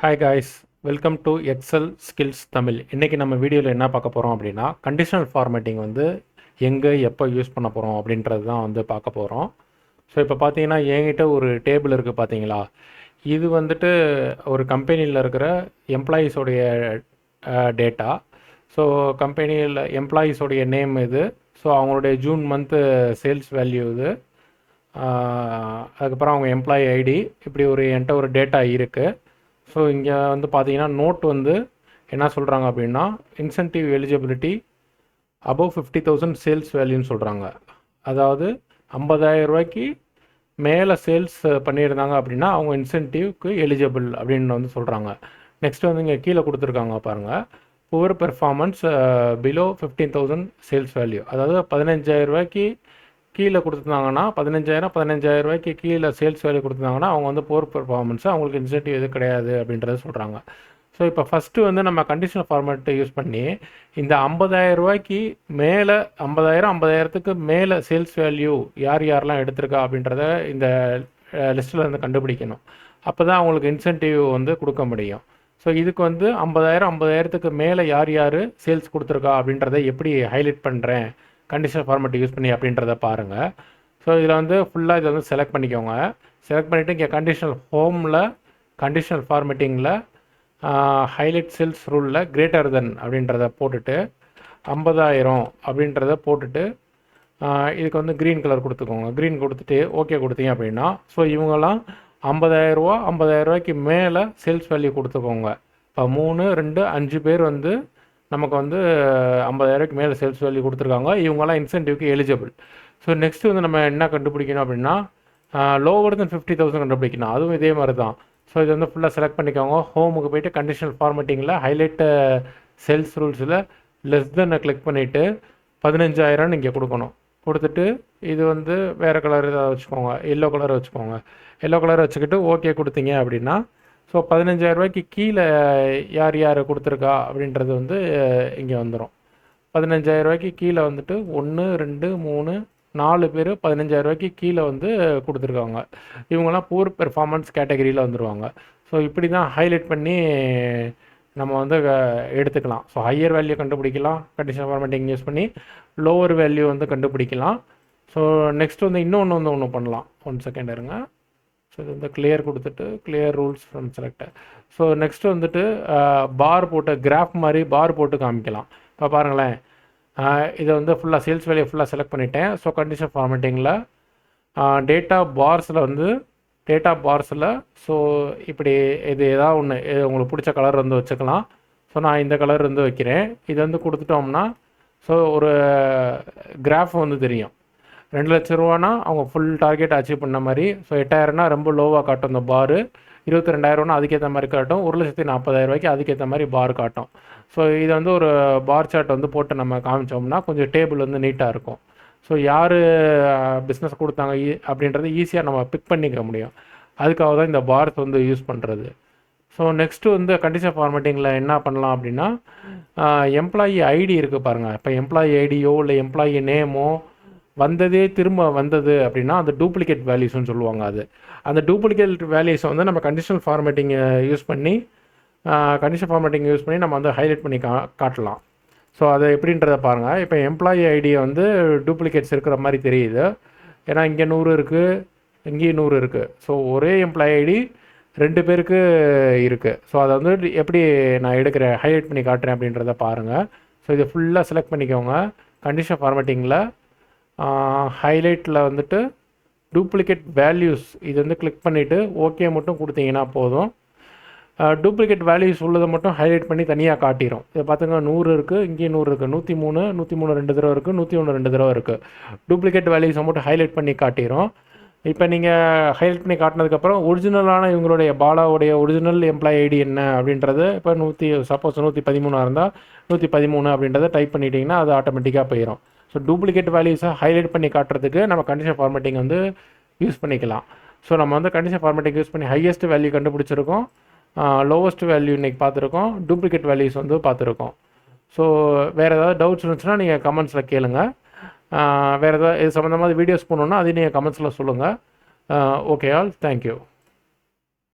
Hi guys, welcome to Excel skills Tamil. இன்றைக்கி நம்ம வீடியோவில் என்ன பார்க்க போகிறோம் அப்படின்னா, கண்டிஷனல் ஃபார்மேட்டிங் வந்து எங்கே எப்போ யூஸ் பண்ண போகிறோம் அப்படின்றது தான் வந்து பார்க்க போகிறோம். ஸோ இப்போ பார்த்தீங்கன்னா என்கிட்ட ஒரு டேபிள் இருக்குது பார்த்தீங்களா. இது வந்துட்டு ஒரு கம்பெனியில் இருக்கிற எம்ப்ளாயீஸோடைய டேட்டா. ஸோ கம்பெனியில் எம்ப்ளாயீஸோடைய நேம் இது. ஸோ அவங்களுடைய ஜூன் மந்த்து சேல்ஸ் வேல்யூ இது. அதுக்கப்புறம் அவங்க எம்ப்ளாயி ஐடி, இப்படி என்கிட்ட ஒரு டேட்டா இருக்குது. ஸோ இங்கே வந்து பார்த்தீங்கன்னா நோட் வந்து என்ன சொல்கிறாங்க அப்படின்னா, இன்சென்டிவ் எலிஜிபிலிட்டி அபவ் 50,000 சேல்ஸ் வேல்யூன்னு சொல்கிறாங்க. அதாவது 50,000 ரூபாய்க்கு மேலே சேல்ஸ் பண்ணியிருந்தாங்க அப்படின்னா அவங்க இன்சென்டிவ்க்கு எலிஜிபிள் அப்படின்னு வந்து சொல்கிறாங்க. நெக்ஸ்ட் வந்து இங்கே கீழே கொடுத்துருக்காங்க பாருங்கள், poor performance below 15,000 sales value. அதாவது 15,000 ரூபாய்க்கு கீழே கொடுத்துருந்தாங்கன்னா, 15,000 ரூபாய்க்கு கீழே சேல்ஸ் வேல்யூ கொடுத்துருந்தாங்கன்னா அவங்க வந்து புவர் பெர்ஃபார்மன்ஸு, அவங்களுக்கு இன்சென்டிவ் எதுவும் கிடையாது அப்படின்றத சொல்கிறாங்க. ஸோ இப்போ ஃபஸ்ட்டு வந்து நம்ம கண்டிஷனல் ஃபார்மேட்டை யூஸ் பண்ணி இந்த 50,000 ரூபாய்க்கு மேலே 50,000க்கு மேலே சேல்ஸ் வேல்யூ யார் யாரெல்லாம் எடுத்திருக்கா அப்படின்றத இந்த லிஸ்ட்டில் வந்து கண்டுபிடிக்கணும். அப்போ தான் அவங்களுக்கு இன்சென்டிவ் வந்து கொடுக்க முடியும். ஸோ இதுக்கு வந்து 50,000க்கு மேலே யார் யார் சேல்ஸ் கொடுத்துருக்கா அப்படின்றத எப்படி ஹைலைட் பண்ணுறேன் கண்டிஷனல் ஃபார்மேட் யூஸ் பண்ணி அப்படின்றத பாருங்கள். ஸோ இதில் வந்து ஃபுல்லாக இதை வந்து செலக்ட் பண்ணிக்கோங்க. செலக்ட் பண்ணிவிட்டு இங்கே கண்டிஷனல் ஹோமில் கண்டிஷனல் ஃபார்மேட்டிங்கில் ஹைலைட் செல்ஸ் ரூலில் கிரேட்டர் தென் அப்படின்றத போட்டுட்டு 50,000 அப்படின்றத போட்டுட்டு இதுக்கு வந்து க்ரீன் கலர் கொடுத்துக்கோங்க. க்ரீன் கொடுத்துட்டு ஓகே கொடுத்தீங்க அப்படின்னா, ஸோ இவங்கெல்லாம் 50,000 ரூபாய்க்கு மேலே சேல்ஸ் வேல்யூ கொடுத்துக்கோங்க. இப்போ 3, 2, 5 பேர் வந்து நமக்கு வந்து 50,000க்கு மேலே சேல்ஸ் வேல்யூ கொடுத்துருக்காங்க. இவங்கெல்லாம் இன்சென்டிவ்க்கு எலிஜிபிள். ஸோ நெக்ஸ்ட்டு வந்து நம்ம என்ன கண்டுபிடிக்கணும் அப்படின்னா, லோவர் தென் 50,000 கண்டுபிடிக்கணும். அதுவும் இதே மாதிரி தான். ஸோ இது வந்து ஃபுல்லாக செலக்ட் பண்ணிக்கோங்க. ஹோமுக்கு போய்ட்டு கண்டிஷனல் ஃபார்மேட்டிங்கில் ஹைலைட் சேல்ஸ் ரூல்ஸில் லெஸ் தென்னை கிளிக் பண்ணிவிட்டு 15,000 இங்கே கொடுக்கணும். கொடுத்துட்டு இது வந்து வேறு கலர் ஏதாவது வச்சுக்கோங்க, எல்லோ கலர் வச்சுக்கோங்க. எல்லோ கலர் வச்சுக்கிட்டு ஓகே கொடுத்தீங்க அப்படின்னா, ஸோ 15,000 ரூபாய்க்கு கீழே யார் யார் கொடுத்துருக்கா அப்படின்றது வந்து இங்கே வந்துடும். 15,000 ரூபாய்க்கு கீழே வந்துட்டு 1, 2, 3, 4 பேர் 15,000 ரூபாய்க்கு கீழே வந்து கொடுத்துருக்காங்க. இவங்கெல்லாம் பூர் பெர்ஃபார்மன்ஸ் கேட்டகரியில் வந்துடுவாங்க. ஸோ இப்படி தான் ஹைலைட் பண்ணி நம்ம வந்து எடுத்துக்கலாம். ஸோ ஹையர் வேல்யூ கண்டுபிடிக்கலாம் கண்டிஷனல் ஃபார்மேட்டிங் யூஸ் பண்ணி, லோவர் வேல்யூ வந்து கண்டுபிடிக்கலாம். ஸோ நெக்ஸ்ட் வந்து ஒன்று பண்ணலாம். 1 செகண்ட் இருங்க. ஸோ இது வந்து கிளியர் கொடுத்துட்டு clear rules from selector. So next வந்துட்டு பார் போட்டு கிராஃப் மாதிரி பார் போட்டு காமிக்கலாம். இப்போ பாருங்களேன், இதை வந்து ஃபுல்லாக சேல்ஸ் வேல்யூ ஃபுல்லாக செலக்ட் பண்ணிட்டேன். ஸோ கண்டிஷன் ஃபார்மேட்டிங்கில் டேட்டா பார்ஸில் ஸோ இப்படி இது ஏதாவது ஒன்று உங்களுக்கு பிடிச்ச கலர் வந்து வச்சுக்கலாம். ஸோ நான் இந்த கலர் வந்து வைக்கிறேன். இது வந்து கொடுத்துட்டோம்னா ஸோ ஒரு கிராஃப் வந்து தெரியும். 2 லட்ச ரூபானா அவங்க ஃபுல் டார்கெட் அச்சீவ் பண்ண மாதிரி. ஸோ 8,000னா ரொம்ப லோவாக காட்டும் இந்த பாரு. 22,000னா அதுக்கேற்ற மாதிரி காட்டும். 1,40,000 ரூபாய்க்கு அதுக்கேற்ற மாதிரி பார் காட்டும். ஸோ இதை வந்து ஒரு பார் சார்ட் வந்து போட்டு நம்ம காமிச்சோம்னா கொஞ்சம் டேபிள் வந்து நீட்டாக இருக்கும். ஸோ யார் பிஸ்னஸ் கொடுத்தாங்க அப்படின்றது ஈஸியாக நம்ம பிக் பண்ணிக்க முடியும். அதுக்காக தான் இந்த பார்ஸ் வந்து யூஸ் பண்ணுறது. ஸோ நெக்ஸ்ட்டு வந்து கண்டிஷன் ஃபார்மேட்டிங்கில் என்ன பண்ணலாம் அப்படின்னா, எம்ப்ளாயி ஐடி இருக்குது பாருங்கள். இப்போ எம்ப்ளாயி ஐடியோ இல்லை எம்ப்ளாயி நேமோ திரும்ப வந்தது அப்படின்னா அந்த டூப்ளிகேட் வேல்யூஸ்னு சொல்லுவாங்க. அந்த டூப்ளிகேட் வேல்யூஸை வந்து நம்ம கண்டிஷனல் ஃபார்மேட்டிங் யூஸ் பண்ணி நம்ம வந்து ஹைலைட் பண்ணி காட்டலாம். ஸோ அது எப்படின்றத பாருங்கள். இப்போ எம்ப்ளாயி ஐடியை வந்து டூப்ளிகேட்ஸ் இருக்கிற மாதிரி தெரியுது. ஏன்னா இங்கே 100 இருக்குது, இங்கேயும் 100 இருக்குது. ஸோ ஒரே எம்ப்ளாயி ஐடி 2 பேருக்கு இருக்குது. ஸோ அதை வந்து எப்படி நான் ஹைலைட் பண்ணி காட்டுறேன் அப்படின்றத பாருங்கள். ஸோ இதை ஃபுல்லாக செலக்ட் பண்ணிக்கோங்க. கண்டிஷன் ஃபார்மேட்டிங்கில் ஹைலைட்டில் வந்துட்டு டூப்ளிகேட் வேல்யூஸ் இது வந்து கிளிக் பண்ணிவிட்டு ஓகே மட்டும் கொடுத்தீங்கன்னா போதும். டூப்ளிகேட் வேல்யூஸ் உள்ளதை மட்டும் ஹைலைட் பண்ணி தனியாக காட்டிடும். இதை பார்த்துங்க, 100 இருக்குது, இங்கேயும் 100 இருக்குது, 103 2 தடவை இருக்குது, 101 2 தடவை இருக்குது. டூப்ளிகேட் வேல்யூஸை மட்டும் ஹைலைட் பண்ணி காட்டிடும். இப்போ நீங்கள் ஹைலைட் பண்ணி காட்டினதுக்கப்புறம் ஒரிஜினலான இவங்களுடைய பாலாவுடைய ஒரிஜினல் எம்ப்ளாயி ஐடி என்ன அப்படின்றது இப்போ சப்போஸ் 113 இருந்தால் 113 அப்படின்றத டைப் பண்ணிட்டீங்கன்னா அது ஆட்டோமேட்டிக்காக போயிடும். ஸோ டூப்ளிகேட் வேல்யூஸை ஹைலைட் பண்ணி காட்டுறதுக்கு நம்ம கண்டிஷன் ஃபார்மேட்டிங் வந்து யூஸ் பண்ணிக்கலாம். ஸோ நம்ம வந்து கண்டிஷன் ஃபார்மேட்டிங் யூஸ் பண்ணி ஹையஸ்ட் வேல்யூ கண்டுபிடிச்சிருக்கோம், லோவஸ்ட் வேல்யூ இன்றைக்கி பார்த்துருக்கோம், டூப்ளிகேட் வேல்யூஸ் வந்து பார்த்துருக்கோம். ஸோ வேறு ஏதாவது டவுட்ஸ் இருந்துச்சுன்னா நீங்கள் கமெண்ட்ஸில் கேளுங்க. வேறு ஏதாவது இது சம்மந்தமாக வீடியோஸ் போடணுன்னா அதையும் நீங்கள் கமெண்ட்ஸில் சொல்லுங்கள். Okay all, thank you.